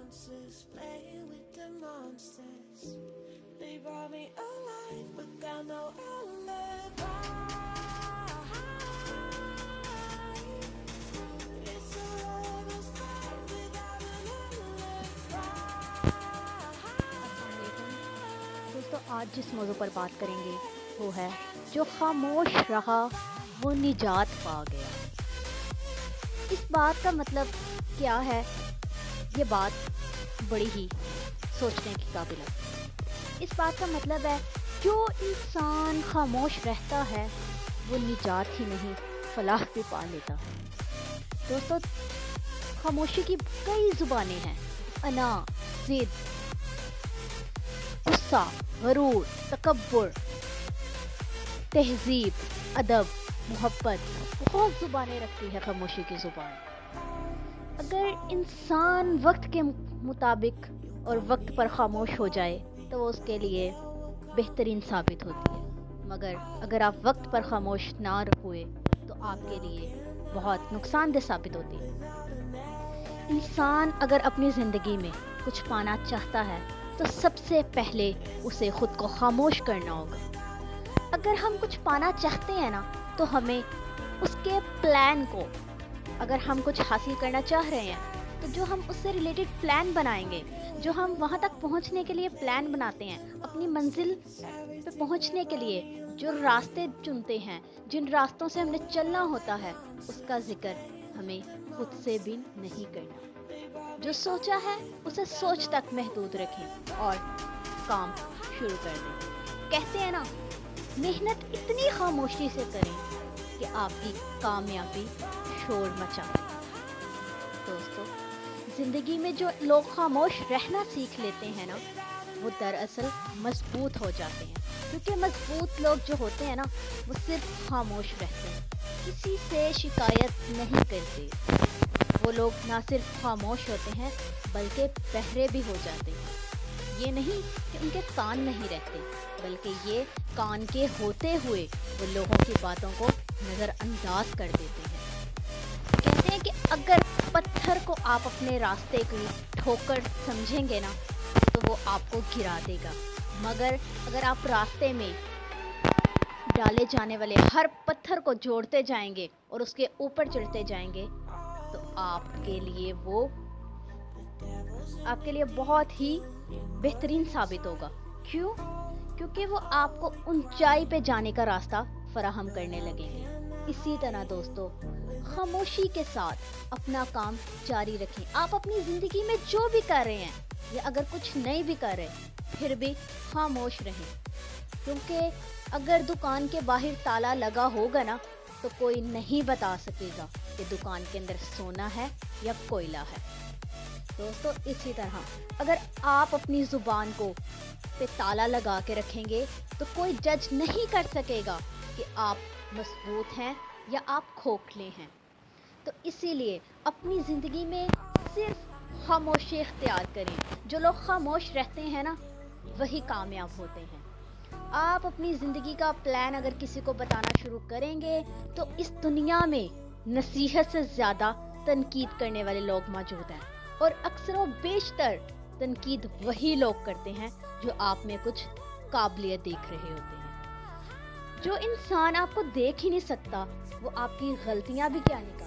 answers, playing with the monsters. They brought me alive, but got no alibi. It's a lover's fight without an alibi. दोस्तों आज जिस मौजू पर बात करेंगे वो है जो खामोश रहा वो निजात पा गया। इस बात का मतलब क्या है, ये बात बड़ी ही सोचने की काबिल है। इस बात का मतलब है जो इंसान खामोश रहता है वो निजात ही नहीं फलाह भी पा लेता है। दोस्तों खामोशी की कई जुबानें हैं, अना, जिद, गुस्सा, गरूर, तकब्बुर, तहजीब, अदब, मोहब्बत, बहुत ज़ुबानें रखती है खामोशी की ज़ुबान। अगर इंसान वक्त के मुताबिक और वक्त पर खामोश हो जाए तो वो उसके लिए बेहतरीन साबित होती है, मगर अगर आप वक्त पर खामोश ना हुए तो आपके लिए बहुत नुकसानदेह साबित होती है। इंसान अगर अपनी ज़िंदगी में कुछ पाना चाहता है तो सबसे पहले उसे ख़ुद को खामोश करना होगा। अगर हम कुछ पाना चाहते हैं ना तो हमें उसके प्लान को, अगर हम कुछ हासिल करना चाह रहे हैं तो जो हम उससे रिलेटेड प्लान बनाएंगे, जो हम वहाँ तक पहुँचने के लिए प्लान बनाते हैं, अपनी मंजिल पे पहुँचने के लिए जो रास्ते चुनते हैं, जिन रास्तों से हमने चलना होता है, उसका जिक्र हमें खुद से भी नहीं करना। जो सोचा है उसे सोच तक महदूद रखें और काम शुरू कर दें। कहते हैं ना, मेहनत इतनी खामोशी से करें कि आपकी कामयाबी शोर मचाए। दोस्तों ज़िंदगी में जो लोग खामोश रहना सीख लेते हैं ना वो दरअसल मजबूत हो जाते हैं, क्योंकि मजबूत लोग जो होते हैं ना वो सिर्फ खामोश रहते हैं, किसी से शिकायत नहीं करते। वो लोग ना सिर्फ खामोश होते हैं बल्कि बहरे भी हो जाते हैं। ये नहीं कि उनके कान नहीं रहते, बल्कि ये कान के होते हुए वो लोगों की बातों को नज़रअंदाज कर देते हैं। कहते हैं कि अगर पत्थर को आप अपने रास्ते की ठोकर समझेंगे ना तो वो आपको गिरा देगा, मगर अगर आप रास्ते में डाले जाने वाले हर पत्थर को जोड़ते जाएंगे और उसके ऊपर चढ़ते जाएंगे तो आपके लिए बहुत ही बेहतरीन साबित होगा। क्यों? क्योंकि वो आपको ऊंचाई पे जाने का रास्ता फराहम करने लगेंगे। इसी तरह दोस्तों खामोशी के साथ अपना काम जारी रखें। आप अपनी ज़िंदगी में जो भी कर रहे हैं या अगर कुछ नहीं भी कर रहे फिर भी खामोश रहें, क्योंकि अगर दुकान के बाहर ताला लगा होगा ना तो कोई नहीं बता सकेगा कि दुकान के अंदर सोना है या कोयला है। दोस्तों इसी तरह अगर आप अपनी ज़ुबान को पे ताला लगा के रखेंगे तो कोई जज नहीं कर सकेगा कि आप मजबूत हैं या आप खोखले हैं। तो इसीलिए अपनी ज़िंदगी में सिर्फ खामोशी इख्तियार करें। जो लोग खामोश रहते हैं ना वही कामयाब होते हैं। आप अपनी ज़िंदगी का प्लान अगर किसी को बताना शुरू करेंगे तो इस दुनिया में नसीहत से ज़्यादा तनकीद करने वाले लोग मौजूद हैं, और अक्सर व बेशतर तनकीद वही लोग करते हैं जो आप में कुछ काबिलियत देख रहे होते हैं। जो इंसान आपको देख ही नहीं सकता वो आपकी गलतियां भी क्या निकाले।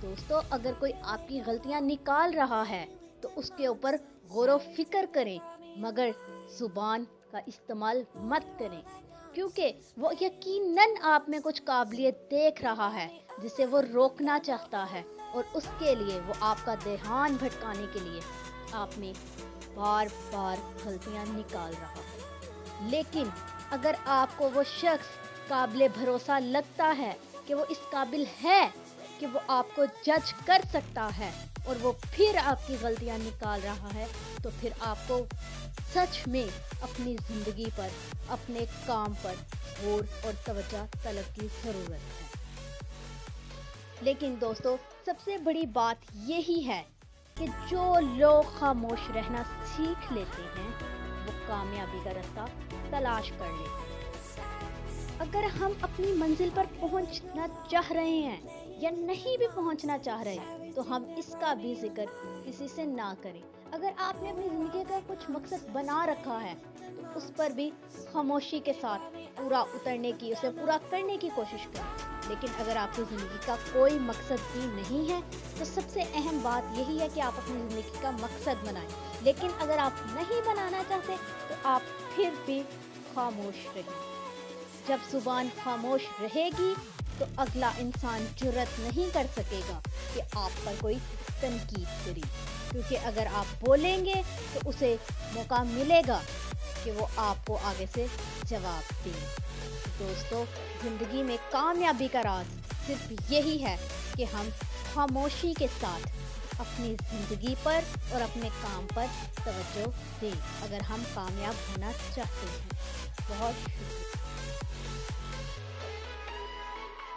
दोस्तों अगर कोई आपकी गलतियां निकाल रहा है तो उसके ऊपर गौर व फिक्र करें, मगर ज़ुबान का इस्तेमाल मत करें, क्योंकि वो यकीनन आप में कुछ काबिलियत देख रहा है जिसे वो रोकना चाहता है, और उसके लिए वो आपका ध्यान भटकाने के लिए आप में बार बार गलतियां निकाल रहा है। लेकिन अगर आपको वो शख्स काबिल भरोसा लगता है कि वो इस काबिल है कि वो आपको जज कर सकता है और वो फिर आपकी गलतियां निकाल रहा है, तो फिर आपको सच में अपनी ज़िंदगी पर, अपने काम पर गौर और तवज्जो तलब की ज़रूरत है। लेकिन दोस्तों सबसे बड़ी बात यही है कि जो लोग खामोश रहना सीख लेते हैं वो कामयाबी का रास्ता तलाश कर लेते हैं। अगर हम अपनी मंजिल पर पहुंचना चाह रहे हैं या नहीं भी पहुंचना चाह रहे तो हम इसका भी जिक्र किसी से ना करें। اگر آپ نے اپنی زندگی کا کچھ مقصد بنا رکھا ہے تو اس پر بھی خاموشی کے ساتھ پورا اترنے کی، اسے پورا کرنے کی کوشش کریں۔ لیکن اگر آپ کی زندگی کا کوئی مقصد بھی نہیں ہے تو سب سے اہم بات یہی ہے کہ آپ اپنی زندگی کا مقصد بنائیں۔ لیکن اگر آپ نہیں بنانا چاہتے تو آپ پھر بھی خاموش رہیں۔ جب زبان خاموش رہے گی تو اگلا انسان جرأت نہیں کر سکے گا کہ آپ پر کوئی تنقید کرے، کیونکہ اگر آپ بولیں گے تو اسے موقع ملے گا کہ وہ آپ کو آگے سے جواب دے۔ دوستو، زندگی میں کامیابی کا راز صرف یہی ہے کہ ہم خاموشی کے ساتھ اپنی زندگی پر اور اپنے کام پر توجہ دیں اگر ہم کامیاب ہونا چاہتے ہیں۔ بہت شکریہ۔